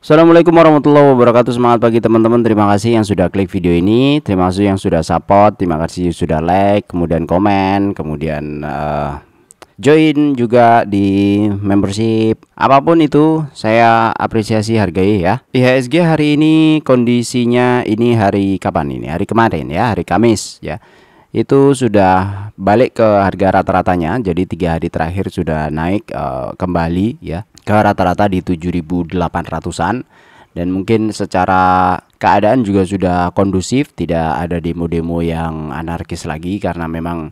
Assalamualaikum warahmatullahi wabarakatuh. Semangat pagi teman-teman. Terima kasih yang sudah klik video ini. Terima kasih yang sudah support. Terima kasih sudah like, kemudian komen, kemudian join juga di membership. Apapun itu saya apresiasi, hargai ya. IHSG hari ini kondisinya ini hari kapan ini? Hari kemarin ya, hari Kamis ya. Itu sudah balik ke harga rata-ratanya. Jadi 3 hari terakhir sudah naik kembali ya ke rata-rata di 7.800-an, dan mungkin secara keadaan juga sudah kondusif, tidak ada demo-demo yang anarkis lagi karena memang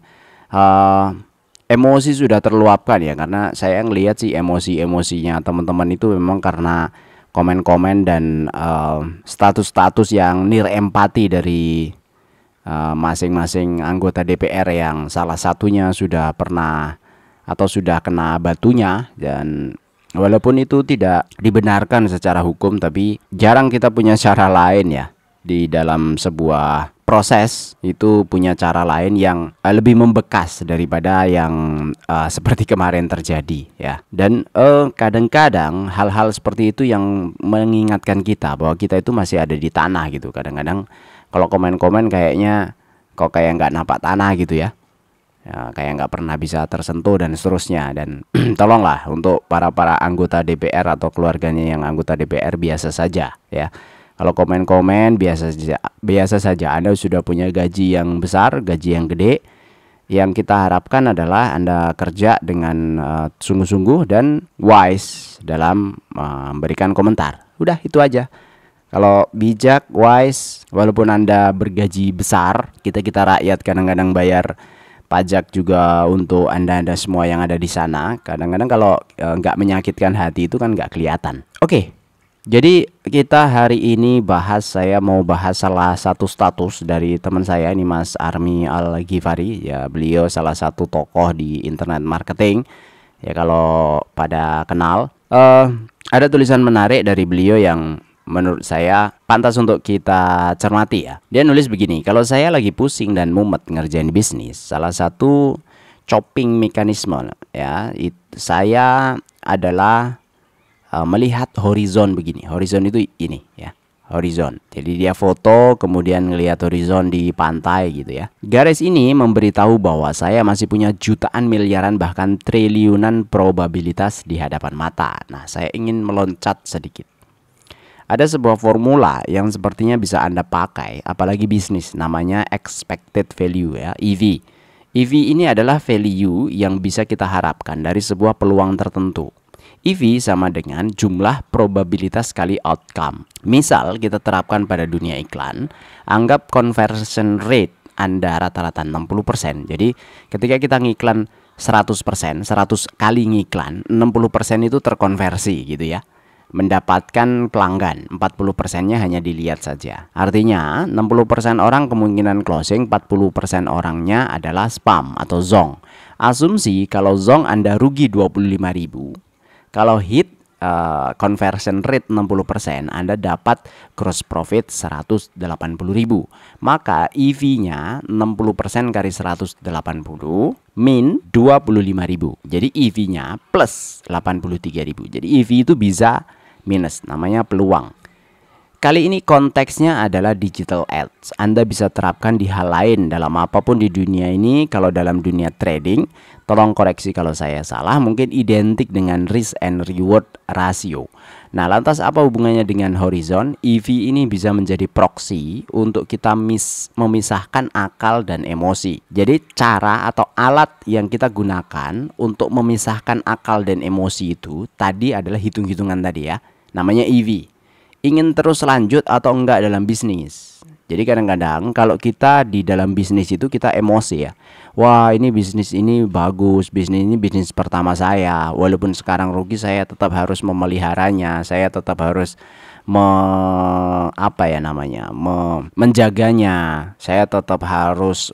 emosi sudah terluapkan ya. Karena saya ngelihat sih emosi-emosinya teman-teman itu memang karena komen-komen dan status-status yang nir empati dari masing-masing anggota DPR yang salah satunya sudah pernah atau sudah kena batunya. Dan walaupun itu tidak dibenarkan secara hukum, tapi jarang kita punya cara lain ya. Di dalam sebuah proses itu punya cara lain yang lebih membekas daripada yang seperti kemarin terjadi ya. Dan kadang-kadang hal-hal seperti itu yang mengingatkan kita bahwa kita itu masih ada di tanah gitu. Kadang-kadang kalau komen-komen kayaknya kok kayak nggak napak tanah gitu ya. Ya, kayak nggak pernah bisa tersentuh dan seterusnya. Dan tolonglah untuk para anggota DPR atau keluarganya yang anggota DPR biasa saja ya. Kalau komen-komen biasa saja. Anda sudah punya gaji yang besar, gaji yang gede. Yang kita harapkan adalah Anda kerja dengan sungguh-sungguh dan wise dalam memberikan komentar. Udah itu aja. Kalau bijak, wise, walaupun Anda bergaji besar, kita rakyat kadang-kadang bayar pajak juga untuk anda semua yang ada di sana. Kadang-kadang kalau nggak menyakitkan hati itu kan nggak kelihatan. Oke, jadi kita hari ini saya mau bahas salah satu status dari teman saya ini, Mas Army Al-Ghifari ya. Beliau salah satu tokoh di internet marketing ya, kalau pada kenal. Ada tulisan menarik dari beliau yang menurut saya pantas untuk kita cermati ya. Dia nulis begini, kalau saya lagi pusing dan mumet ngerjain bisnis, salah satu coping mekanisme ya, saya adalah melihat horizon begini. Horizon itu ini ya, horizon. Jadi dia foto kemudian ngelihat horizon di pantai gitu ya. Garis ini memberitahu bahwa saya masih punya jutaan, miliaran, bahkan triliunan probabilitas di hadapan mata. Nah, saya ingin meloncat sedikit. Ada sebuah formula yang sepertinya bisa Anda pakai, apalagi bisnis, namanya expected value ya, EV. EV ini adalah value yang bisa kita harapkan dari sebuah peluang tertentu. EV sama dengan jumlah probabilitas kali outcome. Misal kita terapkan pada dunia iklan, anggap conversion rate Anda rata-rata 60%. Jadi ketika kita ngiklan 100%, 100 kali ngiklan, 60% itu terkonversi gitu ya, mendapatkan pelanggan. 40%-nya hanya dilihat saja. Artinya 60% orang kemungkinan closing, 40% orangnya adalah spam atau zong. Asumsi kalau zong Anda rugi 25.000, kalau hit conversion rate 60%, Anda dapat gross profit 180.000. Maka EV-nya 60% kali 180 min 25.000. Jadi EV-nya plus 83.000. Jadi EV itu bisa minus, namanya peluang. Kali ini konteksnya adalah digital ads. Anda bisa terapkan di hal lain dalam apapun di dunia ini. Kalau dalam dunia trading, tolong koreksi kalau saya salah, mungkin identik dengan risk and reward ratio. Nah, lantas apa hubungannya dengan horizon? EV ini bisa menjadi proxy untuk kita memisahkan akal dan emosi. Jadi cara atau alat yang kita gunakan untuk memisahkan akal dan emosi itu tadi adalah hitung-hitungan tadi ya, namanya EV. Ingin terus lanjut atau enggak dalam bisnis. Jadi kadang-kadang kalau kita di dalam bisnis itu kita emosi ya. Wah, ini bisnis ini bagus, bisnis ini bisnis pertama saya. Walaupun sekarang rugi, saya tetap harus memeliharanya. Saya tetap harus menjaganya. Saya tetap harus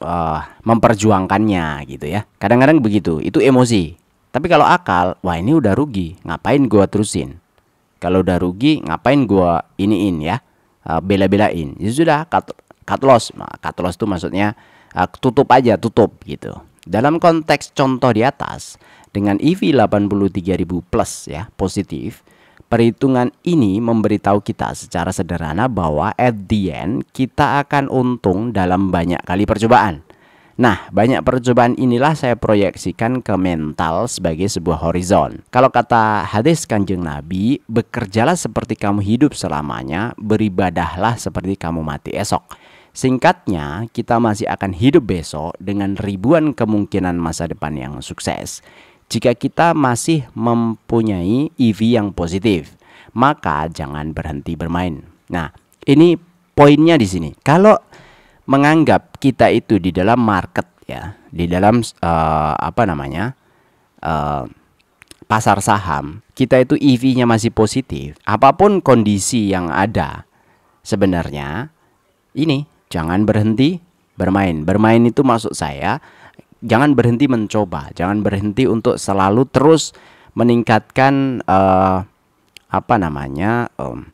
memperjuangkannya gitu ya. Kadang-kadang begitu, itu emosi. Tapi kalau akal, wah ini udah rugi, ngapain gua terusin? Kalau udah rugi, ngapain gua iniin ya, bela-belain. Ya sudah, cut loss. Cut loss itu maksudnya tutup aja, tutup gitu. Dalam konteks contoh di atas, dengan EV 83.000 plus ya, positif, Perhitungan ini memberitahu kita secara sederhana bahwa at the end kita akan untung dalam banyak kali percobaan. Nah, banyak percobaan inilah saya proyeksikan ke mental sebagai sebuah horizon. Kalau kata hadis Kanjeng Nabi, bekerjalah seperti kamu hidup selamanya, beribadahlah seperti kamu mati esok. Singkatnya, kita masih akan hidup besok dengan ribuan kemungkinan masa depan yang sukses. Jika kita masih mempunyai EV yang positif, maka jangan berhenti bermain. Nah, ini poinnya di sini. Kalau menganggap kita itu di dalam market ya, di dalam pasar saham, kita itu EV-nya masih positif. Apapun kondisi yang ada, sebenarnya ini jangan berhenti bermain. Bermain itu maksud saya jangan berhenti mencoba, jangan berhenti untuk selalu terus meningkatkan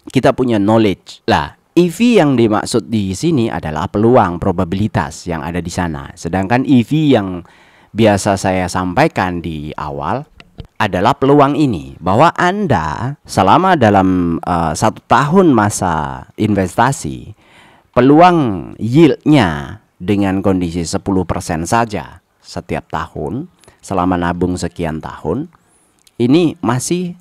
kita punya knowledge. Lah, EV yang dimaksud di sini adalah peluang, probabilitas yang ada di sana. Sedangkan EV yang biasa saya sampaikan di awal adalah peluang ini, bahwa Anda selama dalam 1 tahun masa investasi, peluang yieldnya dengan kondisi 10% saja setiap tahun selama nabung sekian tahun, ini masih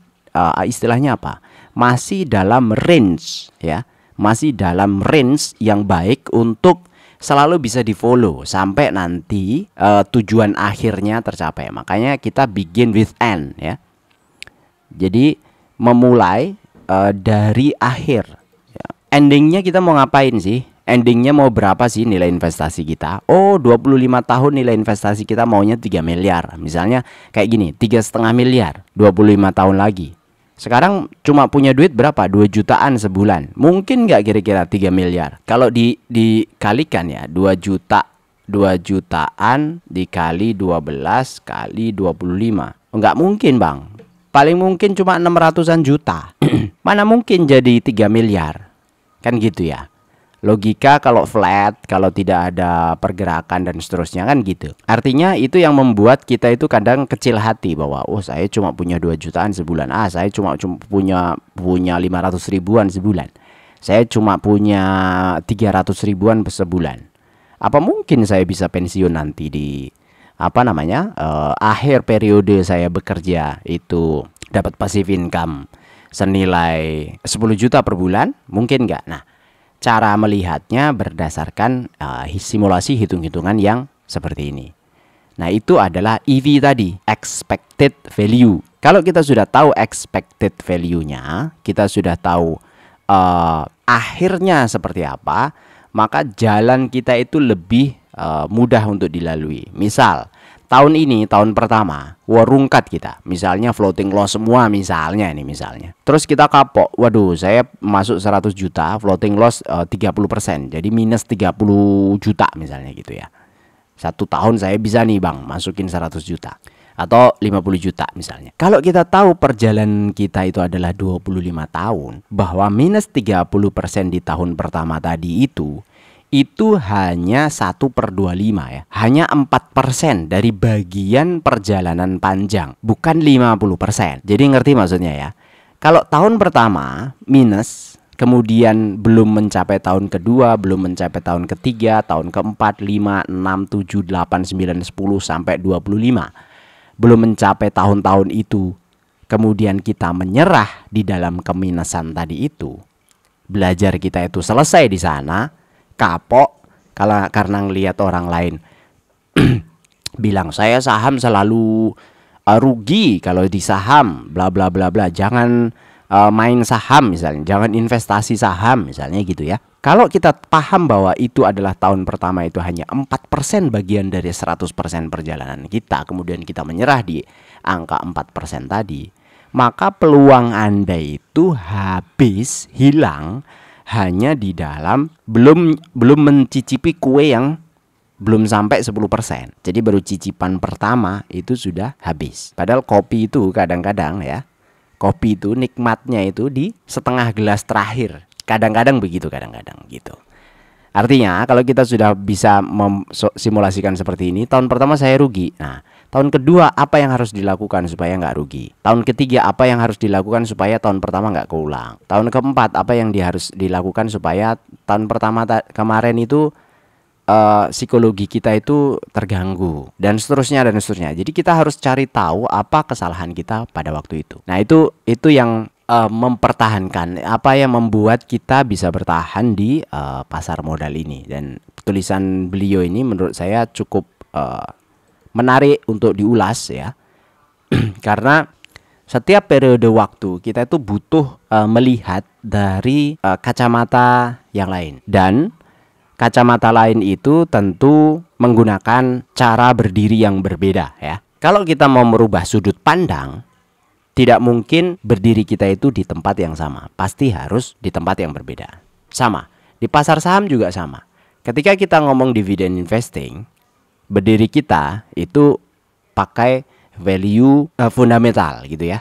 istilahnya apa? Masih dalam range ya, masih dalam range yang baik untuk selalu bisa di follow sampai nanti tujuan akhirnya tercapai. Makanya kita begin with end ya. Jadi memulai dari akhir ya. Endingnya kita mau ngapain sih? Endingnya mau berapa sih nilai investasi kita? Oh, 25 tahun nilai investasi kita maunya 3 miliar. Misalnya kayak gini, 3,5 miliar 25 tahun lagi. Sekarang cuma punya duit berapa? 2 jutaan sebulan. Mungkin nggak kira-kira 3 miliar? Kalau dikalikan ya, 2 jutaan dikali 12 kali 25. Nggak mungkin bang. Paling mungkin cuma 600-an juta. Mana mungkin jadi 3 miliar? Kan gitu ya. Logika kalau flat, kalau tidak ada pergerakan dan seterusnya kan gitu. Artinya itu yang membuat kita itu kadang kecil hati bahwa oh saya cuma punya 2 jutaan sebulan. Saya cuma punya 500 ribuan sebulan. Saya cuma punya 300 ribuan sebulan. Apa mungkin saya bisa pensiun nanti di akhir periode saya bekerja itu dapat passive income senilai 10 juta per bulan? Mungkin nggak? Nah, cara melihatnya berdasarkan simulasi hitung-hitungan yang seperti ini. Nah, itu adalah EV tadi, expected value. Kalau kita sudah tahu expected value-nya, kita sudah tahu akhirnya seperti apa, maka jalan kita itu lebih mudah untuk dilalui. Misal, tahun ini, tahun pertama, rungkat kita. Misalnya floating loss semua misalnya. Terus kita kapok. Waduh, saya masuk 100 juta, floating loss 30%. Jadi minus 30 juta misalnya gitu ya. 1 tahun saya bisa nih bang, masukin 100 juta. Atau 50 juta misalnya. Kalau kita tahu perjalanan kita itu adalah 25 tahun, bahwa minus 30% di tahun pertama tadi itu hanya 1/25 ya. Hanya 4% dari bagian perjalanan panjang, bukan 50%. Jadi ngerti maksudnya ya. Kalau tahun pertama minus, kemudian belum mencapai tahun kedua, belum mencapai tahun ketiga, tahun keempat, 5, 6, 7, 8, 9, 10 sampai 25. Belum mencapai tahun-tahun itu. Kemudian kita menyerah di dalam keminusan tadi itu. Belajar kita itu selesai di sana. Kapok karena ngelihat orang lain bilang saya saham selalu rugi kalau di saham bla bla bla bla, jangan main saham misalnya, jangan investasi saham misalnya gitu ya. Kalau kita paham bahwa itu adalah tahun pertama itu hanya 4% bagian dari 100% perjalanan kita, kemudian kita menyerah di angka 4% tadi, maka peluang Anda itu habis, hilang hanya di dalam belum mencicipi kue yang belum sampai 10%. Jadi baru cicipan pertama itu sudah habis. Padahal kopi itu kadang-kadang ya, kopi itu nikmatnya itu di setengah gelas terakhir. Kadang-kadang begitu, kadang-kadang gitu. Artinya kalau kita sudah bisa simulasikan seperti ini, tahun pertama saya rugi. Nah, Tahun kedua apa yang harus dilakukan supaya nggak rugi? Tahun ketiga apa yang harus dilakukan supaya tahun pertama nggak keulang? Tahun keempat apa yang harus dilakukan supaya tahun pertama kemarin itu psikologi kita itu terganggu, dan seterusnya dan seterusnya. Jadi kita harus cari tahu apa kesalahan kita pada waktu itu. Nah itu yang mempertahankan, apa yang membuat kita bisa bertahan di pasar modal ini. Dan tulisan beliau ini menurut saya cukup menarik untuk diulas ya. Karena setiap periode waktu kita itu butuh melihat dari kacamata yang lain, dan kacamata lain itu tentu menggunakan cara berdiri yang berbeda ya. Kalau kita mau merubah sudut pandang, tidak mungkin berdiri kita itu di tempat yang sama, pasti harus di tempat yang berbeda. Sama, di pasar saham juga sama. Ketika kita ngomong dividend investing, berdiri kita itu pakai value fundamental gitu ya.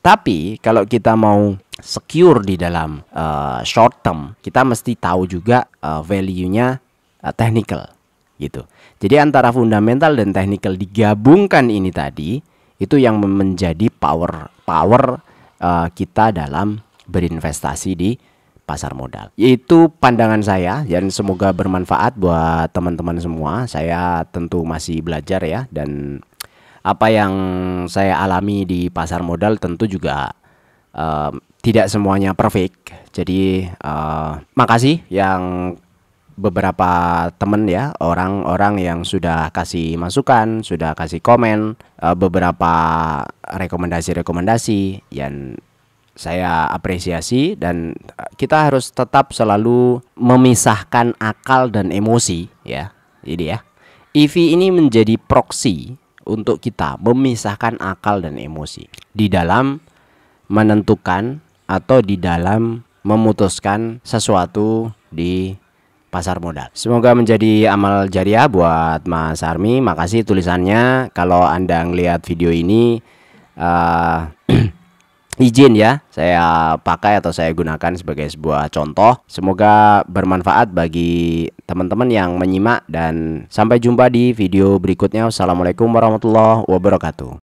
Tapi kalau kita mau secure di dalam short term, kita mesti tahu juga value-nya technical gitu. Jadi antara fundamental dan technical digabungkan ini tadi, itu yang menjadi power kita dalam berinvestasi di pasar modal. Itu pandangan saya, dan semoga bermanfaat buat teman-teman semua. Saya tentu masih belajar ya, dan apa yang saya alami di pasar modal tentu juga tidak semuanya perfect. Jadi makasih yang beberapa temen ya, orang-orang yang sudah kasih masukan, sudah kasih komen, beberapa rekomendasi yang saya apresiasi. Dan kita harus tetap selalu memisahkan akal dan emosi ya. Jadi ya, EV ini menjadi proksi untuk kita memisahkan akal dan emosi di dalam menentukan atau di dalam memutuskan sesuatu di pasar modal. Semoga menjadi amal jariah buat Mas Army. Makasih tulisannya. Kalau Anda ngelihat video ini, izin ya saya pakai atau saya gunakan sebagai sebuah contoh. Semoga bermanfaat bagi teman-teman yang menyimak, dan sampai jumpa di video berikutnya. Wassalamualaikum warahmatullahi wabarakatuh.